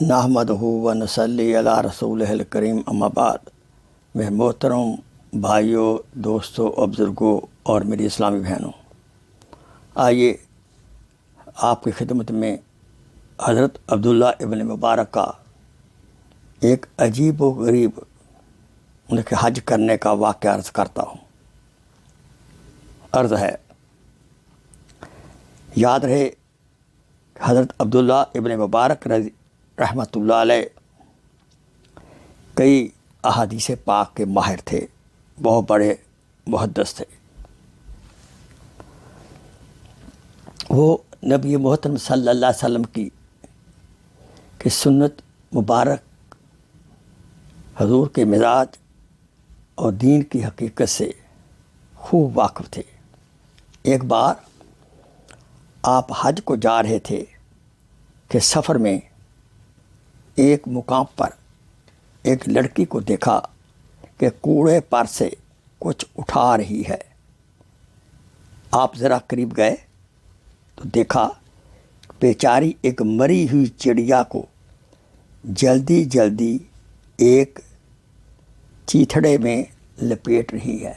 نحمدہ و نصلی علی رسولہ کریم اما بعد۔ میں محترم بھائیوں، دوستوں اور بزرگوں اور میری اسلامی بہنوں، آئیے آپ کی خدمت میں حضرت عبداللہ ابن مبارک کا ایک عجیب و غریب ان کے حج کرنے کا واقعہ عرض کرتا ہوں۔ عرض ہے، یاد رہے حضرت عبداللہ ابن مبارک رحمۃ اللہ علیہ کئی احادیث پاک کے ماہر تھے، بہت بڑے محدث تھے۔ وہ نبی محترم صلی اللہ علیہ وسلم کی سنت مبارک، حضور کے مزاج اور دین کی حقیقت سے خوب واقف تھے۔ ایک بار آپ حج کو جا رہے تھے کہ سفر میں ایک مقام پر ایک لڑکی کو دیکھا کہ کوڑے پر سے کچھ اٹھا رہی ہے۔ آپ ذرا قریب گئے تو دیکھا بیچاری ایک مری ہوئی چڑیا کو جلدی جلدی ایک چیتھڑے میں لپیٹ رہی ہے،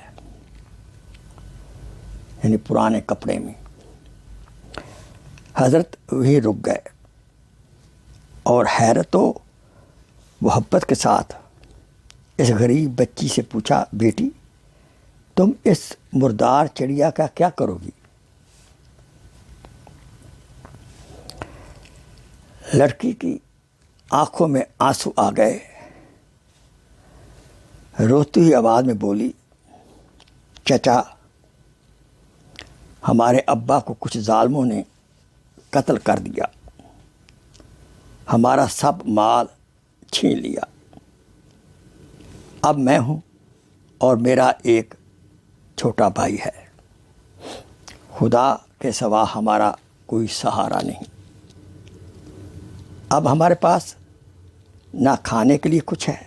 یعنی پرانے کپڑے میں۔ حضرت وہیں رک گئے اور حیرت و محبت کے ساتھ اس غریب بچی سے پوچھا، بیٹی تم اس مردار چڑیا کا کیا کرو گی؟ لڑکی کی آنکھوں میں آنسو آ گئے، روتی ہوئی آواز میں بولی، چچا ہمارے ابا کو کچھ ظالموں نے قتل کر دیا، ہمارا سب مال چھین لیا، اب میں ہوں اور میرا ایک چھوٹا بھائی ہے، خدا کے سوا ہمارا کوئی سہارا نہیں، اب ہمارے پاس نہ کھانے کے لیے کچھ ہے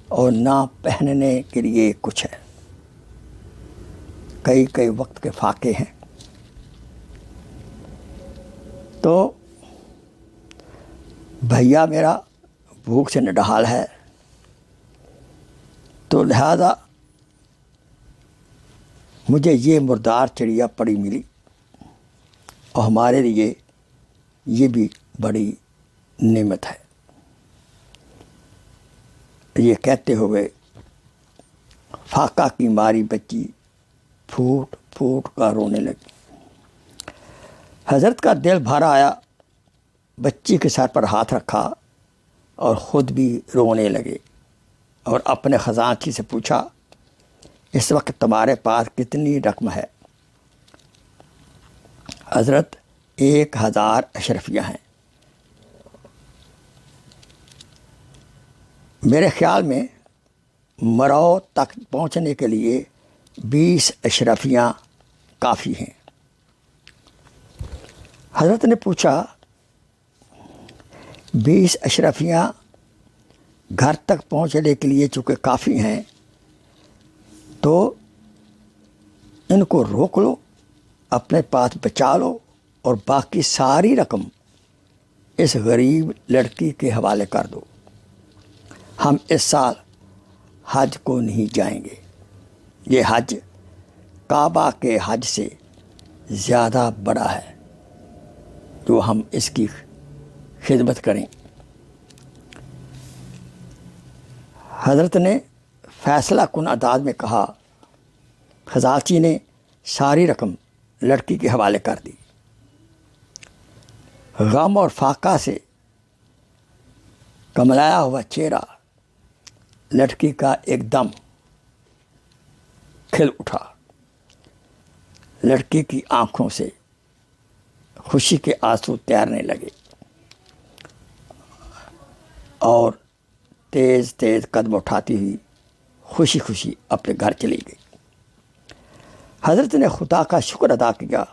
اور نہ پہننے کے لیے کچھ ہے، کئی وقت کے فاقے ہیں۔ تو بھیا میرا بھوک سے نڈھال ہے، تو لہذا مجھے یہ مردار چڑیا پڑی ملی اور ہمارے لیے یہ بھی بڑی نعمت ہے۔ یہ کہتے ہوئے فاقہ کی ماری بچی پھوٹ پھوٹ کر رونے لگی۔ حضرت کا دل بھر آیا، بچی کے سر پر ہاتھ رکھا اور خود بھی رونے لگے اور اپنے خزانچی سے پوچھا، اس وقت تمہارے پاس کتنی رقم ہے؟ حضرت 1000 اشرفیہ ہیں۔ میرے خیال میں مرو تک پہنچنے کے لیے 20 اشرفیاں کافی ہیں۔ حضرت نے پوچھا، 20 اشرفیاں گھر تک پہنچنے کے لیے چونکہ کافی ہیں تو ان کو روک لو، اپنے پاس بچا لو اور باقی ساری رقم اس غریب لڑکی کے حوالے کر دو، ہم اس سال حج کو نہیں جائیں گے، یہ حج کعبہ کے حج سے زیادہ بڑا ہے، جو ہم اس کی خدمت کریں۔ حضرت نے فیصلہ کن انداز میں کہا، خزانچی نے ساری رقم لڑکی کے حوالے کر دی۔ غم اور فاقہ سے کملایا ہوا چہرہ لڑکی کا ایک دم کھل اٹھا، لڑکی کی آنکھوں سے خوشی کے آنسو تیرنے لگے اور تیز تیز قدم اٹھاتی ہوئی خوشی خوشی اپنے گھر چلی گئی۔ حضرت نے خدا کا شکر ادا کیا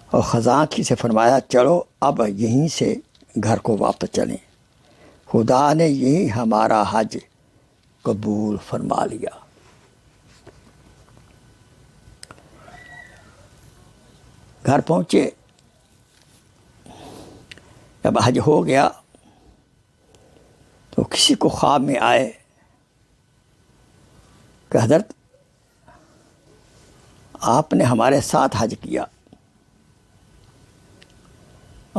اور خزانچی سے فرمایا، چلو اب یہیں سے گھر کو واپس چلیں، خدا نے یہی ہمارا حج قبول فرما لیا۔ گھر پہنچے، جب حج ہو گیا تو کسی کو خواب میں آئے کہ حضرت آپ نے ہمارے ساتھ حج کیا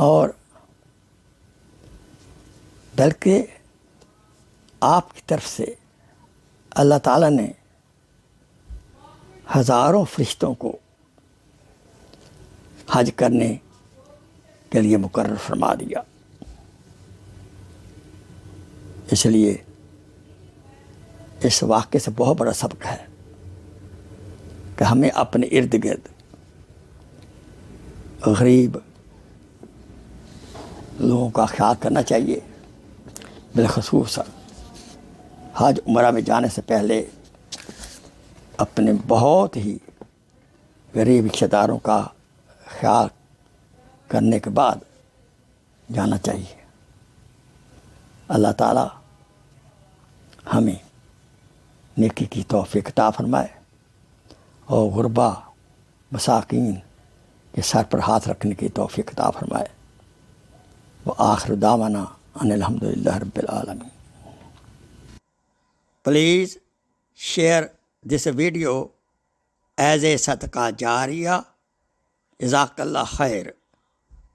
اور بلکہ آپ کی طرف سے اللہ تعالیٰ نے ہزاروں فرشتوں کو حج کرنے کے لیے مقرر فرما دیا. اس لیے اس واقعے سے بہت بڑا سبق ہے کہ ہمیں اپنے ارد گرد غریب لوگوں کا خیال کرنا چاہیے. بالخصوص حج عمرہ میں جانے سے پہلے اپنے بہت ہی غریب رشتہ داروں کا خیال کرنے کے بعد جانا چاہیے. اللہ تعالیٰ ہمیں نیکی کی توفیق عطا فرمائے اور غربا مساکین کے سر پر ہاتھ رکھنے کی توفیق عطا فرمائے. وآخر دعوانا ان الحمد للہ رب العالمین. Please share this video as a صدقہ جاریہ. جزاک اللہ خیر.